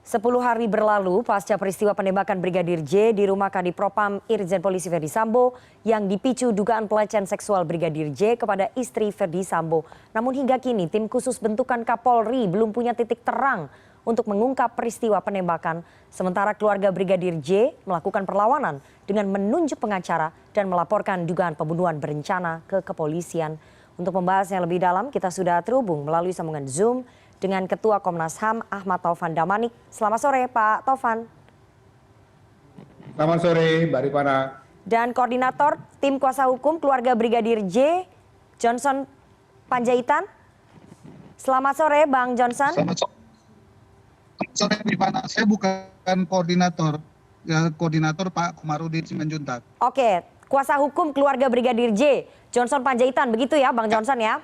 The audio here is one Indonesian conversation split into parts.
10 hari berlalu pasca peristiwa penembakan Brigadir J di rumah Kadipropam Irjen Polisi Verdi Sambo yang dipicu dugaan pelecehan seksual Brigadir J kepada istri Verdi Sambo. Namun hingga kini tim khusus bentukan Kapolri belum punya titik terang untuk mengungkap peristiwa penembakan. Sementara keluarga Brigadir J melakukan perlawanan dengan menunjuk pengacara dan melaporkan dugaan pembunuhan berencana ke kepolisian. Untuk membahasnya lebih dalam kita sudah terhubung melalui sambungan Zoom dengan Ketua Komnas HAM Ahmad Taufan Damanik. Selamat sore Pak Taufan. Selamat sore Mbak Rifana. Dan Koordinator Tim Kuasa Hukum Keluarga Brigadir J, Johnson Panjaitan. Selamat sore Bang Johnson. Selamat sore Rifana, saya bukan koordinator, ya, koordinator Pak Komarudin Simanjuntak. Oke, Kuasa Hukum Keluarga Brigadir J, Johnson Panjaitan, begitu ya Bang Johnson ya?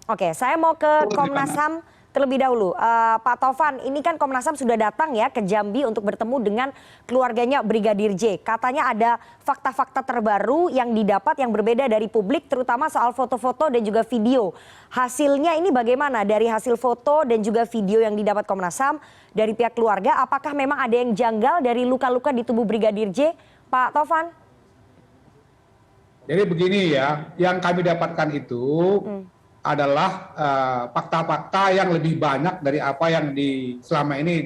Oke, saya mau ke Komnas HAM terlebih dahulu. Pak Taufan, ini kan Komnas HAM sudah datang ya ke Jambi untuk bertemu dengan keluarganya Brigadir J. Katanya ada fakta-fakta terbaru yang didapat yang berbeda dari publik, terutama soal foto-foto dan juga video. Hasilnya ini bagaimana dari hasil foto dan juga video yang didapat Komnas HAM dari pihak keluarga? Apakah memang ada yang janggal dari luka-luka di tubuh Brigadir J, Pak Taufan? Jadi begini ya, yang kami dapatkan itu adalah fakta-fakta yang lebih banyak dari apa yang selama ini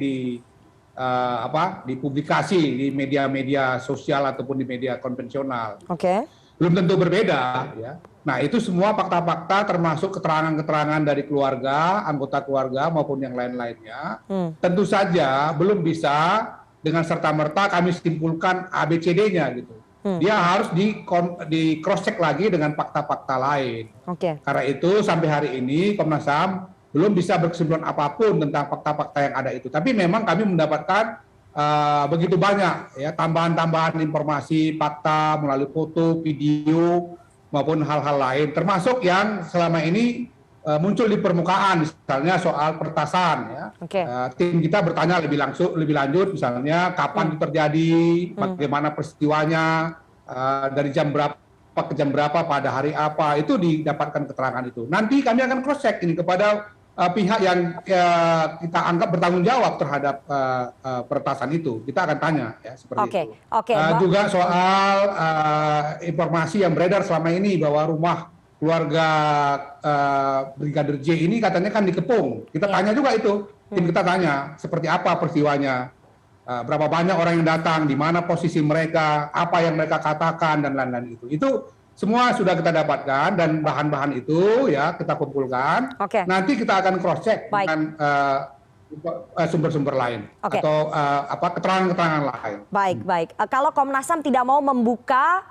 dipublikasi di media-media sosial ataupun di media konvensional. Oke. Belum tentu berbeda ya. Nah, itu semua fakta-fakta termasuk keterangan-keterangan dari keluarga, anggota keluarga maupun yang lain-lainnya. Tentu saja belum bisa dengan serta-merta kami simpulkan ABCD-nya gitu. Dia harus di cross check lagi dengan fakta-fakta lain. Karena itu sampai hari ini Komnas HAM belum bisa berkesimpulan apapun tentang fakta-fakta yang ada itu. Tapi memang kami mendapatkan begitu banyak ya tambahan-tambahan informasi, fakta melalui foto, video maupun hal-hal lain, termasuk yang selama ini muncul di permukaan, misalnya soal peretasan ya. Tim kita bertanya lebih lanjut misalnya kapan itu terjadi, bagaimana peristiwanya, dari jam berapa ke jam berapa, pada hari apa, itu didapatkan keterangan itu. Nanti kami akan cross check ini kepada pihak yang kita anggap bertanggung jawab terhadap peretasan itu. Kita akan tanya ya seperti itu. Juga soal informasi yang beredar selama ini bahwa rumah keluarga Brigadir J ini katanya kan dikepung. Kita tanya juga itu, tim kita tanya seperti apa peristiwanya, berapa banyak orang yang datang, di mana posisi mereka, apa yang mereka katakan dan lain-lain itu. Itu semua sudah kita dapatkan dan bahan-bahan itu ya kita kumpulkan. Nanti kita akan cross check dengan sumber-sumber lain atau keterangan-keterangan lain. Baik. Kalau Komnas HAM tidak mau membuka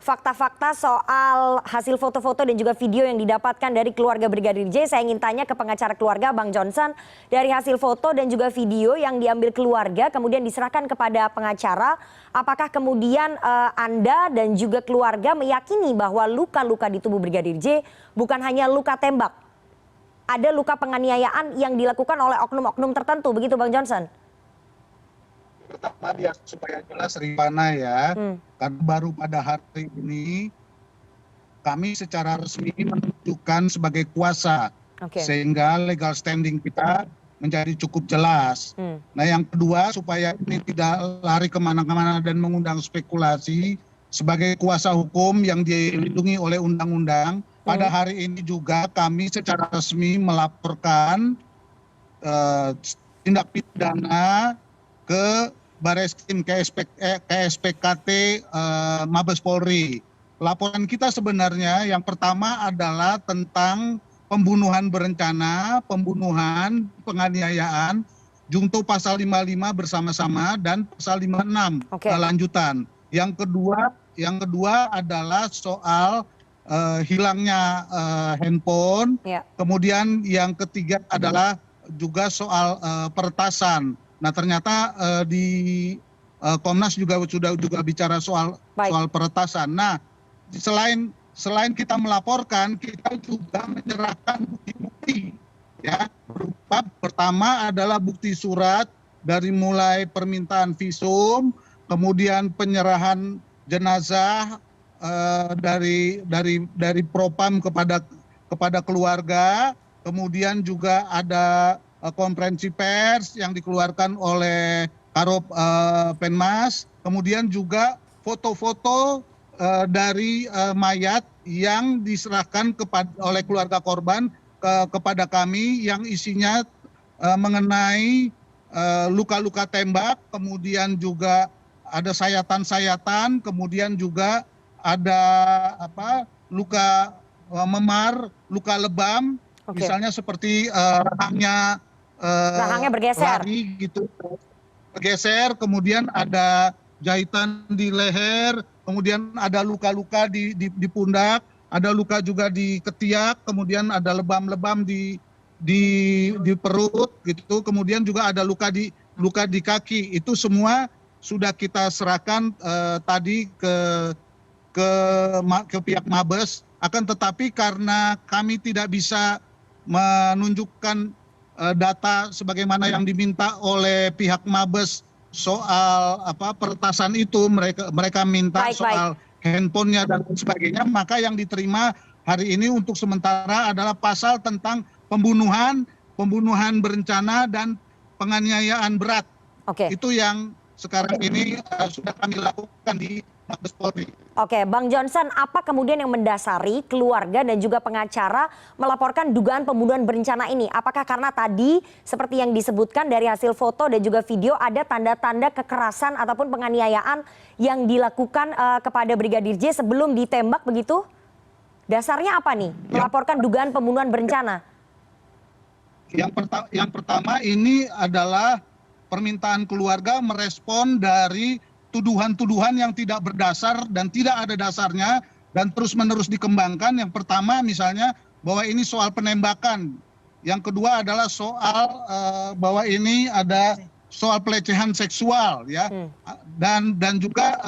fakta-fakta soal hasil foto-foto dan juga video yang didapatkan dari keluarga Brigadir J, saya ingin tanya ke pengacara keluarga Bang Johnson, dari hasil foto dan juga video yang diambil keluarga kemudian diserahkan kepada pengacara, apakah kemudian Anda dan juga keluarga meyakini bahwa luka-luka di tubuh Brigadir J bukan hanya luka tembak, ada luka penganiayaan yang dilakukan oleh oknum-oknum tertentu, begitu Bang Johnson? Pertama ya supaya jelas Rifana ya, karena baru pada hari ini kami secara resmi menunjukkan sebagai kuasa, sehingga legal standing kita menjadi cukup jelas. Nah yang kedua, supaya ini tidak lari kemana-mana dan mengundang spekulasi, sebagai kuasa hukum yang dilindungi oleh undang-undang, pada hari ini juga kami secara resmi melaporkan tindak pidana ke Bareskrim KSPKT Mabes Polri. Laporan kita sebenarnya yang pertama adalah tentang pembunuhan berencana, pembunuhan, penganiayaan, junto pasal 55 bersama-sama dan pasal 56 lanjutan. Yang kedua adalah soal hilangnya handphone. Kemudian yang ketiga adalah juga soal peretasan. Nah ternyata di Komnas juga sudah bicara soal peretasan. Nah selain kita melaporkan, kita juga menyerahkan bukti-bukti ya. Berupa pertama adalah bukti surat dari mulai permintaan visum, kemudian penyerahan jenazah dari Propam kepada keluarga, kemudian juga ada konferensi pers yang dikeluarkan oleh Karop Penmas, kemudian juga foto-foto dari mayat yang diserahkan oleh keluarga korban kepada kami yang isinya mengenai luka-luka tembak, kemudian juga ada sayatan-sayatan, kemudian juga ada luka memar, luka lebam, misalnya seperti rahangnya bergeser, lari gitu, bergeser, kemudian ada jahitan di leher, kemudian ada luka-luka di pundak, ada luka juga di ketiak, kemudian ada lebam-lebam di perut gitu, kemudian juga ada luka di kaki. Itu semua sudah kita serahkan tadi ke pihak Mabes. Akan tetapi karena kami tidak bisa menunjukkan data sebagaimana yang diminta oleh pihak Mabes soal peretasan itu, mereka minta soal handphonenya dan sebagainya, maka yang diterima hari ini untuk sementara adalah pasal tentang pembunuhan berencana dan penganiayaan berat. Itu yang sekarang ini sudah kami lakukan di Mabes Polri. Oke, Bang Johnson, apa kemudian yang mendasari keluarga dan juga pengacara melaporkan dugaan pembunuhan berencana ini? Apakah karena tadi seperti yang disebutkan dari hasil foto dan juga video ada tanda-tanda kekerasan ataupun penganiayaan yang dilakukan kepada Brigadir J sebelum ditembak begitu? Dasarnya apa nih melaporkan dugaan pembunuhan berencana? Yang pertama ini adalah permintaan keluarga merespon dari tuduhan-tuduhan yang tidak berdasar dan tidak ada dasarnya dan terus-menerus dikembangkan. Yang pertama misalnya bahwa ini soal penembakan. Yang kedua adalah soal bahwa ini ada soal pelecehan seksual ya. Dan juga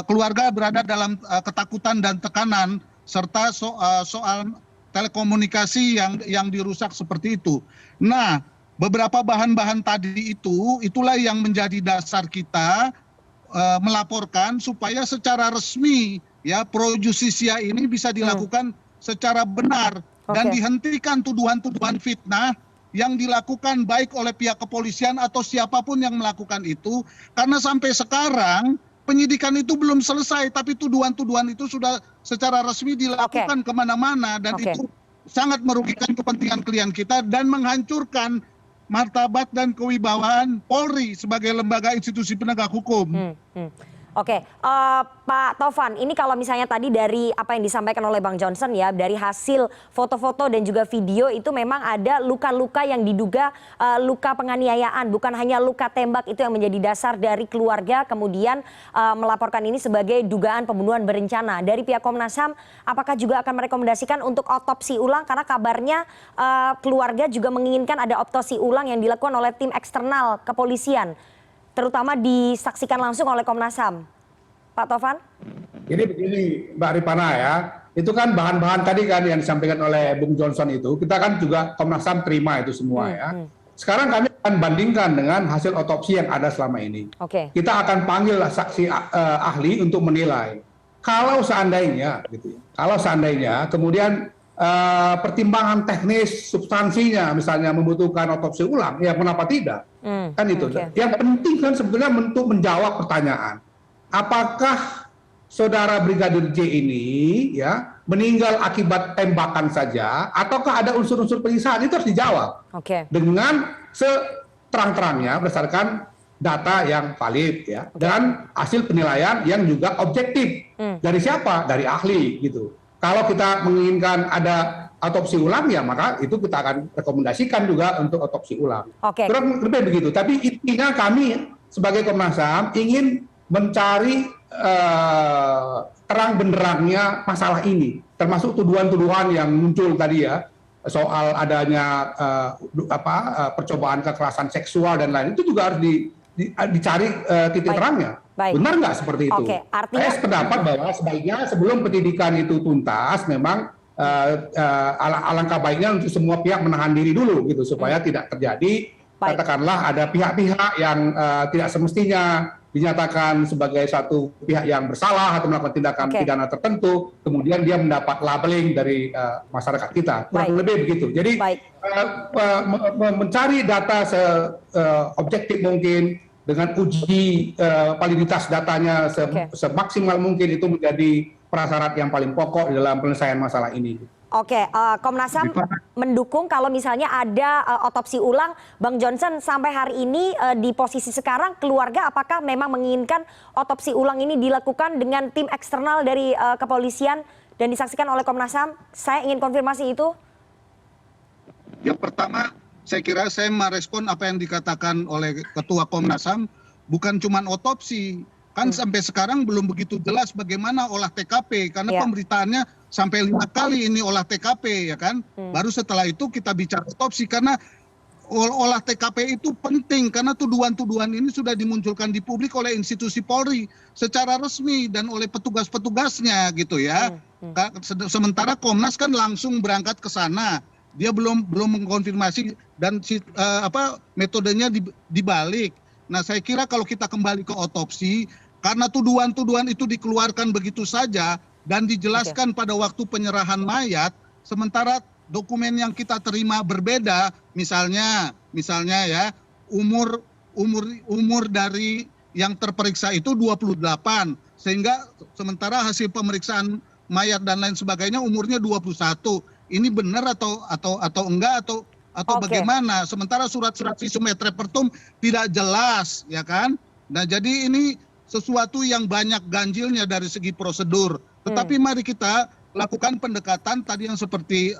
keluarga berada dalam ketakutan dan tekanan serta soal telekomunikasi yang dirusak seperti itu. Nah, beberapa bahan-bahan tadi itulah yang menjadi dasar kita melaporkan supaya secara resmi ya pro justisia ini bisa dilakukan secara benar dan dihentikan tuduhan-tuduhan fitnah yang dilakukan baik oleh pihak kepolisian atau siapapun yang melakukan itu, karena sampai sekarang penyidikan itu belum selesai tapi tuduhan-tuduhan itu sudah secara resmi dilakukan kemana-mana dan itu sangat merugikan kepentingan klien kita dan menghancurkan martabat dan kewibawaan Polri sebagai lembaga institusi penegak hukum. Oke, Pak Taufan, ini kalau misalnya tadi dari apa yang disampaikan oleh Bang Johnson ya, dari hasil foto-foto dan juga video itu memang ada luka-luka yang diduga luka penganiayaan, bukan hanya luka tembak itu yang menjadi dasar dari keluarga kemudian melaporkan ini sebagai dugaan pembunuhan berencana. Dari pihak Komnas HAM, apakah juga akan merekomendasikan untuk otopsi ulang karena kabarnya keluarga juga menginginkan ada otopsi ulang yang dilakukan oleh tim eksternal kepolisian, terutama disaksikan langsung oleh Komnas HAM. Pak Taufan? Ini begini Mbak Ripana ya, itu kan bahan-bahan tadi kan yang disampaikan oleh Bung Johnson itu, kita kan juga Komnas HAM terima itu semua ya. Sekarang kami akan bandingkan dengan hasil otopsi yang ada selama ini. Kita akan panggil saksi ahli untuk menilai. Kalau seandainya, kemudian pertimbangan teknis substansinya misalnya membutuhkan otopsi ulang, ya kenapa tidak? Kan itu. Yang penting kan sebetulnya untuk menjawab pertanyaan, apakah saudara Brigadir J ini ya meninggal akibat tembakan saja ataukah ada unsur-unsur penyiksaan? Itu harus dijawab dengan seterang-terangnya berdasarkan data yang valid ya dan hasil penilaian yang juga objektif. Dari siapa? Dari ahli gitu. Kalau kita menginginkan ada otopsi ulang ya maka itu kita akan rekomendasikan juga untuk otopsi ulang. Kurang lebih begitu. Tapi intinya kami sebagai Komnas HAM ingin mencari terang benderangnya masalah ini, termasuk tuduhan-tuduhan yang muncul tadi ya soal adanya percobaan kekerasan seksual dan lain, itu juga harus dicari titik terangnya. Benar nggak seperti itu? Saya sependapat bahwa sebaiknya sebelum penyidikan itu tuntas, memang alangkah baiknya untuk semua pihak menahan diri dulu gitu supaya tidak terjadi katakanlah ada pihak-pihak yang tidak semestinya dinyatakan sebagai satu pihak yang bersalah atau melakukan tindakan pidana tertentu, kemudian dia mendapat labeling dari masyarakat kita, kurang lebih begitu. Jadi mencari data seobjektif mungkin dengan uji validitas datanya semaksimal mungkin itu menjadi prasyarat yang paling pokok di dalam penyelesaian masalah ini. Oke, Komnas HAM mendukung kalau misalnya ada otopsi ulang. Bang Johnson, sampai hari ini di posisi sekarang keluarga apakah memang menginginkan otopsi ulang ini dilakukan dengan tim eksternal dari kepolisian dan disaksikan oleh Komnas HAM? Saya ingin konfirmasi itu. Yang pertama, saya kira saya merespon apa yang dikatakan oleh Ketua Komnas HAM, bukan cuma otopsi. Kan sampai sekarang belum begitu jelas bagaimana olah TKP, karena pemberitaannya sampai 5 kali ini olah TKP, ya kan. Baru setelah itu kita bicara otopsi, karena olah TKP itu penting, karena tuduhan-tuduhan ini sudah dimunculkan di publik oleh institusi Polri secara resmi dan oleh petugas-petugasnya gitu ya. Sementara Komnas kan langsung berangkat ke sana, dia belum mengkonfirmasi dan metodenya dibalik. Nah, saya kira kalau kita kembali ke otopsi, karena tuduhan-tuduhan itu dikeluarkan begitu saja dan dijelaskan pada waktu penyerahan mayat, sementara dokumen yang kita terima berbeda, misalnya ya, umur dari yang terperiksa itu 28, sehingga sementara hasil pemeriksaan mayat dan lain sebagainya umurnya 21. Ini benar atau enggak atau bagaimana? Sementara surat-surat visum et repertum tidak jelas, ya kan? Nah, jadi ini sesuatu yang banyak ganjilnya dari segi prosedur. Tetapi mari kita lakukan pendekatan tadi yang seperti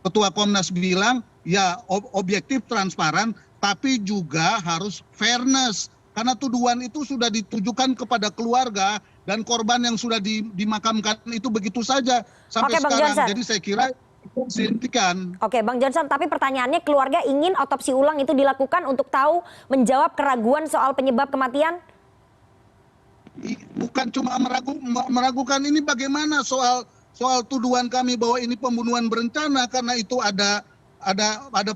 Ketua Komnas bilang, ya objektif, transparan, tapi juga harus fairness. Karena tuduhan itu sudah ditujukan kepada keluarga dan korban yang sudah dimakamkan itu begitu saja sampai sekarang. Jadi saya kira dihentikan. Oke, Bang Johnson, tapi pertanyaannya keluarga ingin otopsi ulang itu dilakukan untuk tahu menjawab keraguan soal penyebab kematian? Bukan cuma meragukan, ini bagaimana soal tuduhan kami bahwa ini pembunuhan berencana, karena itu ada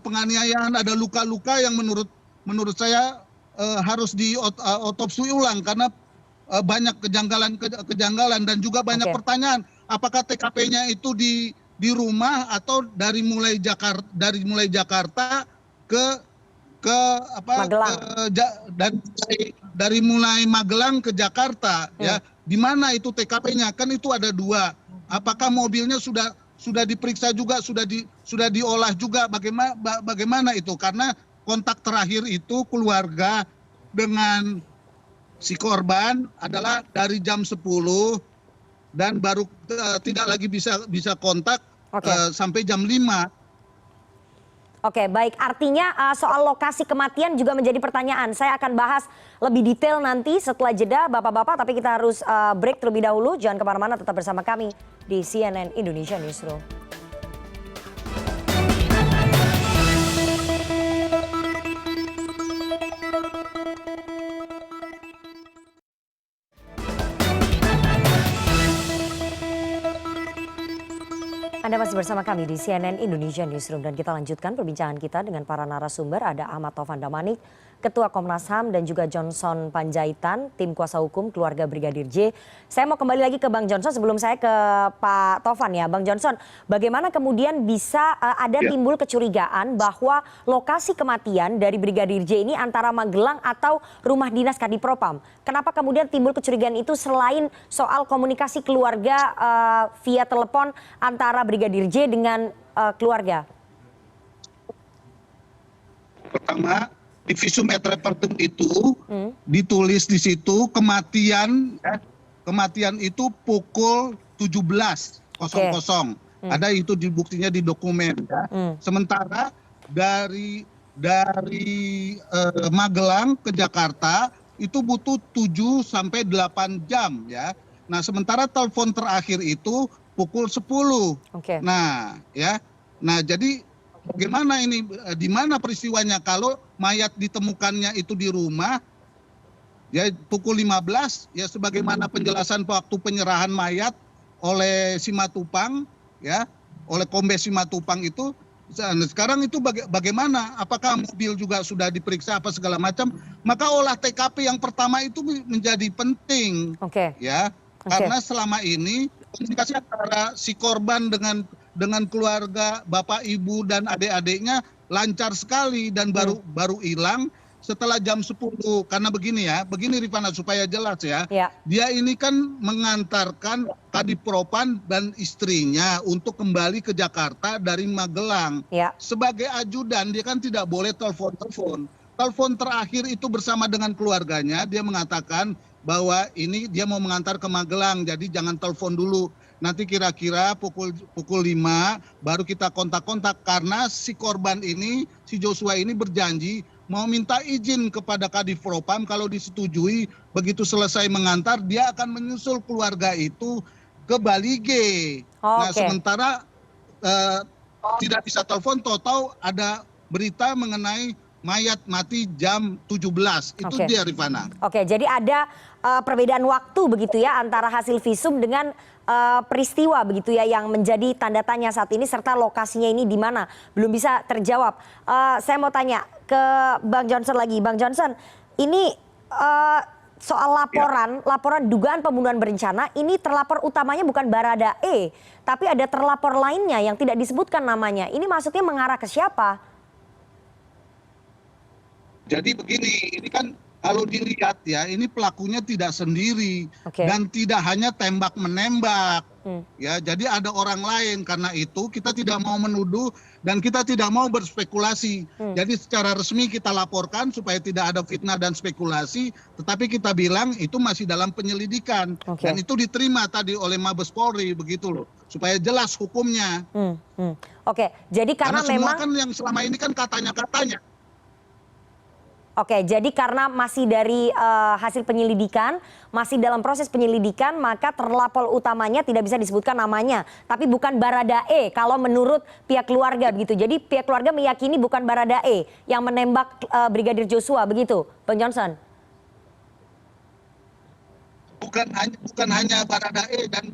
penganiayaan, ada luka-luka yang menurut saya harus diotopsi ulang karena banyak kejanggalan dan juga banyak pertanyaan. Apakah TKP-nya itu di rumah atau dari mulai Jakarta ke dari mulai Magelang ke Jakarta, ya, di mana itu TKP-nya? Kan itu ada 2. Apakah mobilnya sudah diperiksa juga, sudah diolah juga? Bagaimana itu? Karena kontak terakhir itu keluarga dengan si korban adalah dari jam 10 dan baru tidak lagi bisa kontak sampai jam 5. Oke, baik. Artinya soal lokasi kematian juga menjadi pertanyaan. Saya akan bahas lebih detail nanti setelah jeda, Bapak-Bapak. Tapi kita harus break terlebih dahulu. Jangan kemana-mana, tetap bersama kami di CNN Indonesia Newsroom. Anda masih bersama kami di CNN Indonesia Newsroom dan kita lanjutkan perbincangan kita dengan para narasumber. Ada Ahmad Taufan Damanik, Ketua Komnas HAM, dan juga Johnson Panjaitan, tim kuasa hukum keluarga Brigadir J. Saya mau kembali lagi ke Bang Johnson sebelum saya ke Pak Taufan ya. Bang Johnson, bagaimana kemudian bisa ada timbul kecurigaan bahwa lokasi kematian dari Brigadir J ini antara Magelang atau rumah dinas Kadipropam? Kenapa kemudian timbul kecurigaan itu selain soal komunikasi keluarga via telepon antara Brigadir J dengan keluarga? Pertama, di visum et repertum itu ditulis di situ kematian itu pukul 17.00. Ada itu buktinya di dokumen. Ya. Sementara dari Magelang ke Jakarta itu butuh 7 sampai 8 jam ya. Nah, sementara telepon terakhir itu pukul 10. Nah, ya. Nah, jadi bagaimana ini, di mana peristiwanya? Kalau mayat ditemukannya itu di rumah, ya pukul 15, ya sebagaimana penjelasan waktu penyerahan mayat oleh Simatupang, ya, oleh Kombes Simatupang itu, Nah, sekarang itu bagaimana? Apakah mobil juga sudah diperiksa apa segala macam? Maka olah TKP yang pertama itu menjadi penting, ya, karena selama ini komunikasi antara si korban dengan keluarga, bapak, ibu dan adik-adiknya lancar sekali dan baru hilang setelah jam 10. Karena begini Rifana supaya jelas ya. Dia ini kan mengantarkan Kadipropam dan istrinya untuk kembali ke Jakarta dari Magelang. Sebagai ajudan dia kan tidak boleh telepon. Telepon terakhir itu bersama dengan keluarganya, dia mengatakan bahwa ini dia mau mengantar ke Magelang, jadi jangan telepon dulu. Nanti kira-kira pukul 5 baru kita kontak-kontak, karena si korban ini, si Joshua ini berjanji mau minta izin kepada Kadipropam, kalau disetujui begitu selesai mengantar dia akan menyusul keluarga itu ke Balige. Nah sementara tidak bisa telepon, tahu-tahu ada berita mengenai mayat mati jam 17. Itu dia Rifana. Jadi ada perbedaan waktu begitu ya antara hasil visum dengan peristiwa begitu ya yang menjadi tanda tanya saat ini, serta lokasinya ini di mana belum bisa terjawab. Saya mau tanya ke Bang Johnson lagi. Bang Johnson, ini soal laporan dugaan pembunuhan berencana, ini terlapor utamanya bukan Baradae, tapi ada terlapor lainnya yang tidak disebutkan namanya. Ini maksudnya mengarah ke siapa? Jadi begini, ini kan kalau dilihat ya, ini pelakunya tidak sendiri dan tidak hanya tembak menembak. Ya, jadi ada orang lain. Karena itu kita tidak mau menuduh dan kita tidak mau berspekulasi. Jadi secara resmi kita laporkan supaya tidak ada fitnah dan spekulasi, tetapi kita bilang itu masih dalam penyelidikan. Dan itu diterima tadi oleh Mabes Polri, begitu loh, supaya jelas hukumnya. Jadi karena memang semua kan yang selama ini kan katanya-katanya. Jadi karena masih dari hasil penyelidikan, masih dalam proses penyelidikan, maka terlapor utamanya tidak bisa disebutkan namanya, tapi bukan Baradae kalau menurut pihak keluarga begitu. Jadi pihak keluarga meyakini bukan Baradae yang menembak Brigadir Joshua, begitu, Bang Johnson? Bukan hanya Baradae dan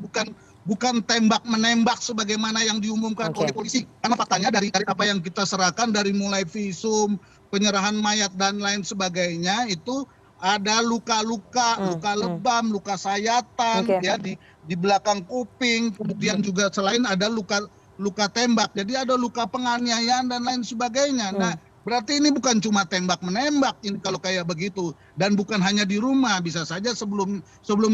bukan tembak menembak sebagaimana yang diumumkan oleh polisi. Karena faktanya dari apa yang kita serahkan, dari mulai visum, penyerahan mayat dan lain sebagainya, itu ada luka-luka, luka lebam, luka sayatan ya di belakang kuping, kemudian juga selain ada luka tembak. Jadi ada luka penganiayaan dan lain sebagainya. Nah, berarti ini bukan cuma tembak menembak ini kalau kayak begitu, dan bukan hanya di rumah, bisa saja sebelum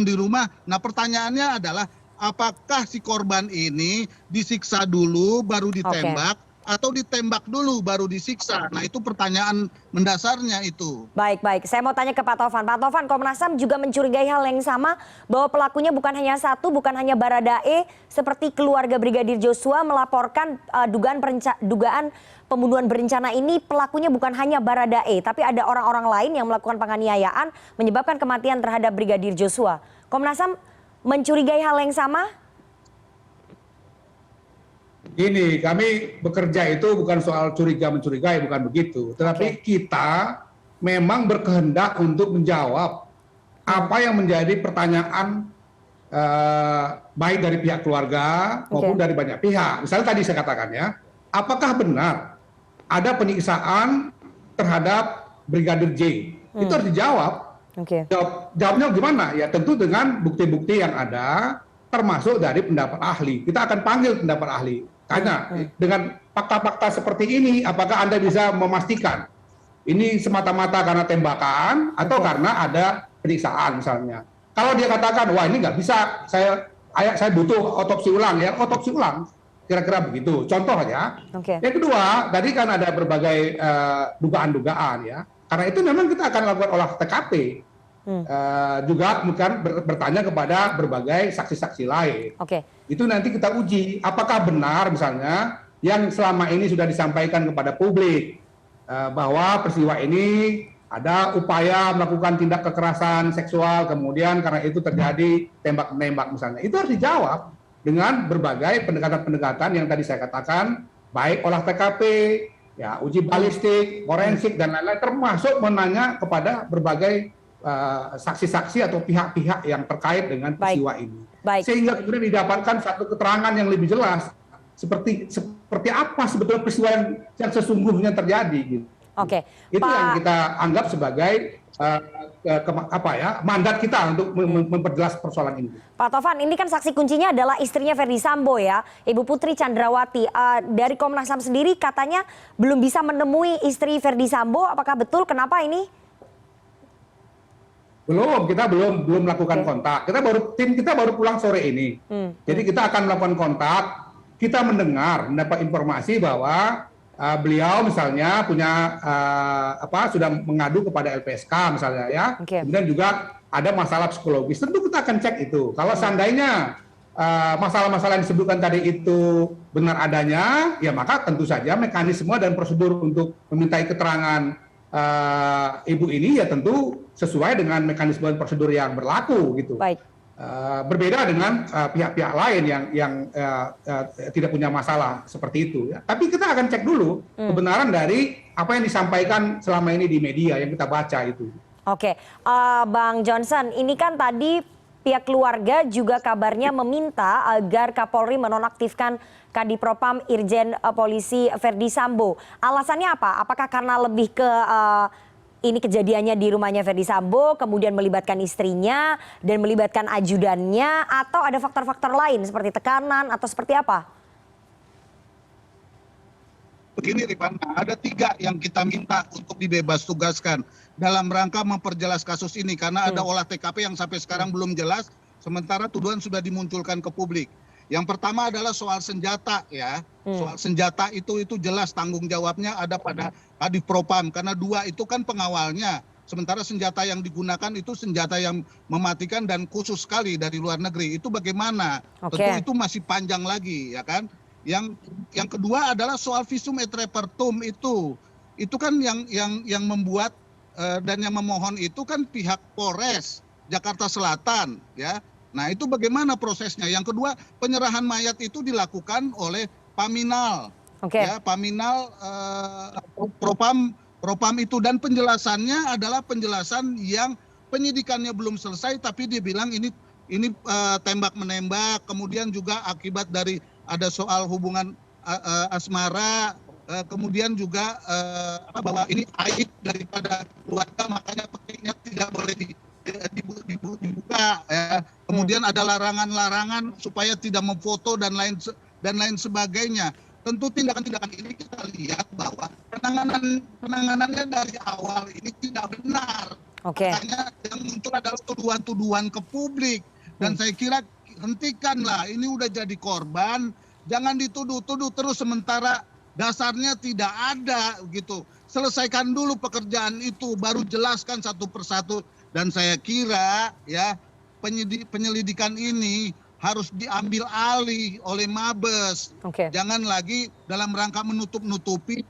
di rumah. Nah, pertanyaannya adalah apakah si korban ini disiksa dulu baru ditembak atau ditembak dulu baru disiksa? Nah, itu pertanyaan mendasarnya itu. Baik. Saya mau tanya ke Pak Taufan. Pak Taufan, Komnas HAM juga mencurigai hal yang sama, bahwa pelakunya bukan hanya satu, bukan hanya Baradae, seperti keluarga Brigadir Joshua melaporkan dugaan pembunuhan berencana ini pelakunya bukan hanya Baradae, tapi ada orang-orang lain yang melakukan penganiayaan menyebabkan kematian terhadap Brigadir Joshua. Komnas HAM mencurigai hal yang sama? Gini, kami bekerja itu bukan soal curiga-mencurigai, bukan begitu. Tetapi kita memang berkehendak untuk menjawab apa yang menjadi pertanyaan baik dari pihak keluarga maupun dari banyak pihak. Misalnya tadi saya katakan ya, apakah benar ada penyiksaan terhadap Brigadir J? Itu harus dijawab. Jawabnya gimana? Ya tentu dengan bukti-bukti yang ada, termasuk dari pendapat ahli. Kita akan panggil pendapat ahli. Tanya, dengan fakta-fakta seperti ini, apakah Anda bisa memastikan ini semata-mata karena tembakan atau karena ada penyiksaan misalnya? Kalau dia katakan, wah ini nggak bisa, saya butuh otopsi ulang, ya otopsi ulang. Kira-kira begitu. Contoh aja. Yang kedua, tadi kan ada berbagai dugaan-dugaan ya. Karena itu memang kita akan lakukan olah TKP. Juga bukan bertanya kepada berbagai saksi-saksi lain. Itu nanti kita uji apakah benar misalnya yang selama ini sudah disampaikan kepada publik bahwa peristiwa ini ada upaya melakukan tindak kekerasan seksual, kemudian karena itu terjadi tembak-menembak misalnya. Itu harus dijawab dengan berbagai pendekatan-pendekatan yang tadi saya katakan, baik olah TKP, ya uji balistik, forensik dan lain-lain, termasuk menanya kepada berbagai saksi-saksi atau pihak-pihak yang terkait dengan peristiwa ini. Sehingga kemudian didapatkan satu keterangan yang lebih jelas seperti apa sebetulnya peristiwa yang sesungguhnya terjadi gitu. Oke, Itu yang kita anggap sebagai mandat kita untuk memperjelas persoalan ini. Pak Tovan, ini kan saksi kuncinya adalah istrinya Verdi Sambo ya, Ibu Putri Chandrawati. Dari Komnas HAM sendiri katanya belum bisa menemui istri Verdi Sambo. Apakah betul? Kenapa ini? Kita belum melakukan kontak. Tim kita baru pulang sore ini. Jadi kita akan melakukan kontak. Kita mendapat informasi bahwa beliau misalnya punya sudah mengadu kepada LPSK misalnya ya. Kemudian juga ada masalah psikologis. Tentu kita akan cek itu. Kalau seandainya masalah-masalah yang disebutkan tadi itu benar adanya, ya maka tentu saja mekanisme dan prosedur untuk memintai keterangan ibu ini ya tentu sesuai dengan mekanisme dan prosedur yang berlaku gitu. Baik. Berbeda dengan pihak-pihak lain yang tidak punya masalah seperti itu. Ya. Tapi kita akan cek dulu kebenaran dari apa yang disampaikan selama ini di media yang kita baca itu. Oke, Bang Johnson, ini kan tadi pihak keluarga juga kabarnya meminta agar Kapolri menonaktifkan Kadipropam Irjen Polisi Verdi Sambo. Alasannya apa? Apakah karena lebih ke ini kejadiannya di rumahnya Verdi Sambo, kemudian melibatkan istrinya dan melibatkan ajudannya, atau ada faktor-faktor lain seperti tekanan atau seperti apa? Begini Rifana, ada 3 yang kita minta untuk dibebas tugaskan dalam rangka memperjelas kasus ini karena ada olah TKP yang sampai sekarang belum jelas, sementara tuduhan sudah dimunculkan ke publik. Yang pertama adalah soal senjata ya. Soal senjata itu jelas tanggung jawabnya ada pada Kadipropam karena 2 itu kan pengawalnya. Sementara senjata yang digunakan itu senjata yang mematikan dan khusus sekali dari luar negeri. Itu bagaimana? Tentu itu masih panjang lagi ya kan. Yang kedua adalah soal visum et repertum itu. Itu kan yang membuat dan yang memohon itu kan pihak Polres Jakarta Selatan ya. Nah itu bagaimana prosesnya? Yang kedua penyerahan mayat itu dilakukan oleh Paminal, ya Paminal Propam itu dan penjelasannya adalah penjelasan yang penyidikannya belum selesai tapi dia bilang ini tembak menembak, kemudian juga akibat dari ada soal hubungan asmara, kemudian juga bahwa ini aib daripada keluarga makanya pentingnya tidak boleh dibuka ya. Kemudian ada larangan-larangan supaya tidak memfoto dan lain sebagainya. Tentu tindakan-tindakan ini kita lihat bahwa penanganannya dari awal ini tidak benar. Makanya yang muncul adalah tuduhan-tuduhan ke publik dan saya kira hentikanlah, ini udah jadi korban, jangan dituduh-tuduh terus sementara dasarnya tidak ada gitu. Selesaikan dulu pekerjaan itu baru jelaskan satu persatu. Dan saya kira ya penyelidikan ini harus diambil alih oleh Mabes. Jangan lagi dalam rangka menutup-nutupi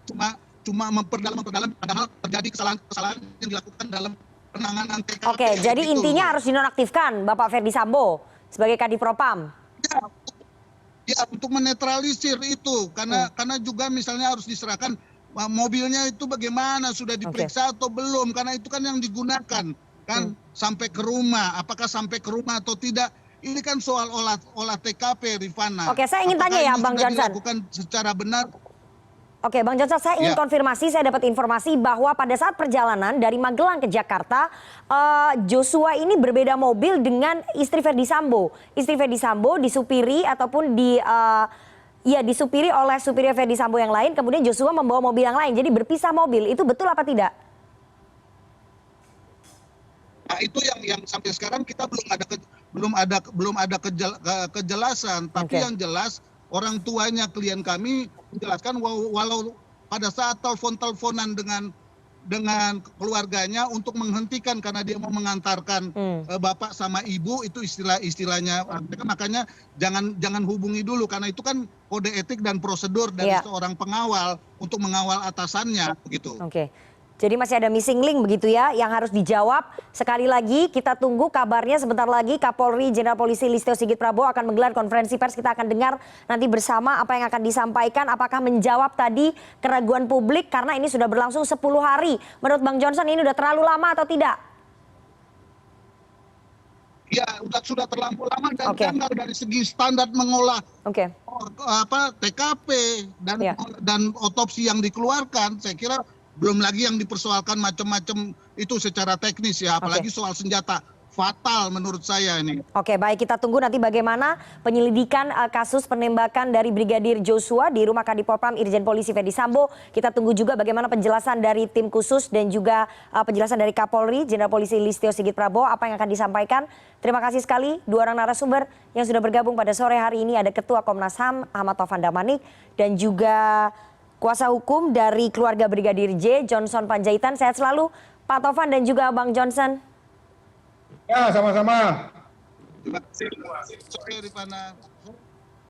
cuma memperdalam padahal terjadi kesalahan yang dilakukan dalam penanganan TKP. Jadi intinya harus dinonaktifkan Bapak Verdi Sambo sebagai Kadipropam. Ya untuk menetralisir itu karena juga misalnya harus diserahkan mobilnya itu bagaimana sudah diperiksa atau belum karena itu kan yang digunakan. Kan sampai ke rumah, apakah sampai ke rumah atau tidak? Ini kan soal olah TKP, Rifana. Saya ingin tanya ya, Bang Johnson. Dilakukan secara benar. Bang Johnson, saya ingin konfirmasi. Saya dapat informasi bahwa pada saat perjalanan dari Magelang ke Jakarta, Joshua ini berbeda mobil dengan istri Verdi Sambo. Istri Verdi Sambo disupiri ataupun disupiri oleh supirnya Verdi Sambo yang lain. Kemudian Joshua membawa mobil yang lain. Jadi berpisah mobil. Itu betul apa tidak? Nah itu yang sampai sekarang kita belum ada kejelasan. Tapi yang jelas orang tuanya klien kami menjelaskan walau pada saat teleponan dengan keluarganya untuk menghentikan karena dia mau mengantarkan bapak sama ibu itu istilahnya makanya jangan hubungi dulu karena itu kan kode etik dan prosedur dari seorang pengawal untuk mengawal atasannya begitu. Jadi masih ada missing link begitu ya yang harus dijawab. Sekali lagi kita tunggu kabarnya sebentar lagi Kapolri Jenderal Polisi Listio Sigit Prabowo akan menggelar konferensi pers. Kita akan dengar nanti bersama apa yang akan disampaikan. Apakah menjawab tadi keraguan publik karena ini sudah berlangsung 10 hari. Menurut Bang Johnson ini udah terlalu lama atau tidak? Ya, sudah terlampau lama dan janggal dari segi standar mengolah TKP dan otopsi yang dikeluarkan. Saya kira belum lagi yang dipersoalkan macam-macam itu secara teknis ya, apalagi soal senjata. Fatal menurut saya ini. Oke, baik, kita tunggu nanti bagaimana penyelidikan kasus penembakan dari Brigadir Joshua di rumah Kadipropam Irjen Polisi Verdi Sambo. Kita tunggu juga bagaimana penjelasan dari tim khusus dan juga penjelasan dari Kapolri Jenderal Polisi Listio Sigit Prabowo apa yang akan disampaikan. Terima kasih sekali dua orang narasumber yang sudah bergabung pada sore hari ini. Ada Ketua Komnas HAM Ahmad Taufan Damanik dan juga kuasa hukum dari keluarga Brigadir J, Johnson Panjaitan. Sehat selalu Pak Taufan dan juga Bang Johnson. Ya, sama-sama. Terima kasih. Sore Rifana.